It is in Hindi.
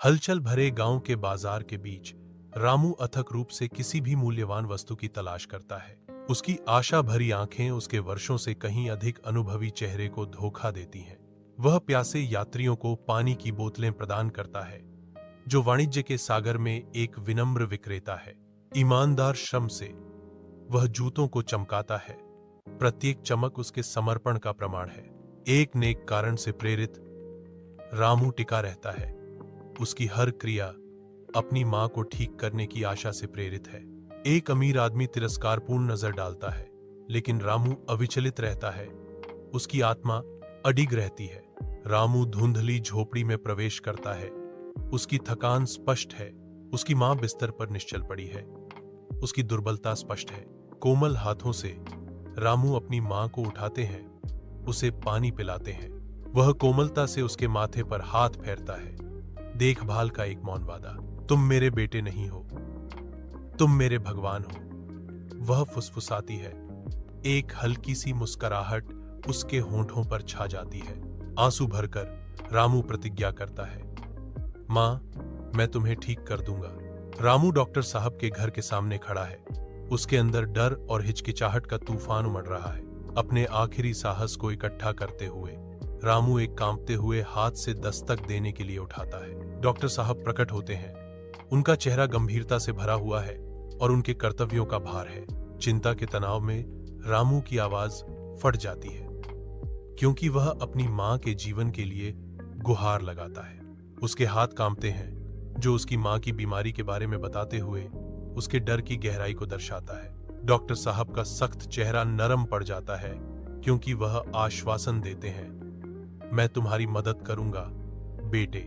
हलचल भरे गांव के बाजार के बीच रामू अथक रूप से किसी भी मूल्यवान वस्तु की तलाश करता है। उसकी आशा भरी आंखें उसके वर्षों से कहीं अधिक अनुभवी चेहरे को धोखा देती हैं। वह प्यासे यात्रियों को पानी की बोतलें प्रदान करता है, जो वाणिज्य के सागर में एक विनम्र विक्रेता है। ईमानदार श्रम से वह जूतों को चमकाता है। प्रत्येक चमक उसके समर्पण का प्रमाण है। एक नेक कारण से प्रेरित रामू टिका रहता है। उसकी हर क्रिया अपनी मां को ठीक करने की आशा से प्रेरित है। एक अमीर आदमी तिरस्कारपूर्ण नजर डालता है, लेकिन रामू अविचलित रहता है। उसकी आत्मा अडिग रहती है। रामू धुंधली झोपड़ी में प्रवेश करता है। उसकी थकान स्पष्ट है। उसकी मां बिस्तर पर निश्चल पड़ी है। उसकी दुर्बलता स्पष्ट है। कोमल हाथों से रामू अपनी मां को उठाते हैं, उसे पानी पिलाते हैं। वह कोमलता से उसके माथे पर हाथ फेरता है। देखभाल का एक मौन वादा। तुम मेरे बेटे नहीं हो, तुम मेरे भगवान हो। वह फुसफुसाती है। एक हल्की सी मुस्कुराहट उसके होंठों पर छा जाती है। आंसू भरकर रामू प्रतिज्ञा करता है, मां, मैं तुम्हें ठीक कर दूंगा। रामू डॉक्टर साहब के घर के सामने खड़ा है। उसके अंदर डर और हिचकिचाहट का तूफान उमड़ रहा है। अपने आखिरी साहस को इकट्ठा करते हुए रामू एक कांपते हुए हाथ से दस्तक देने के लिए उठाता है। डॉक्टर साहब प्रकट होते हैं। उनका चेहरा गंभीरता से भरा हुआ है और उनके कर्तव्यों का भार है। चिंता के तनाव में रामू की आवाज फट जाती है, क्योंकि वह अपनी मां के जीवन के लिए गुहार लगाता है। उसके हाथ कांपते हैं, जो उसकी मां की बीमारी के बारे में बताते हुए उसके डर की गहराई को दर्शाता है। डॉक्टर साहब का सख्त चेहरा नरम पड़ जाता है, क्योंकि वह आश्वासन देते हैं, मैं तुम्हारी मदद करूंगा बेटे।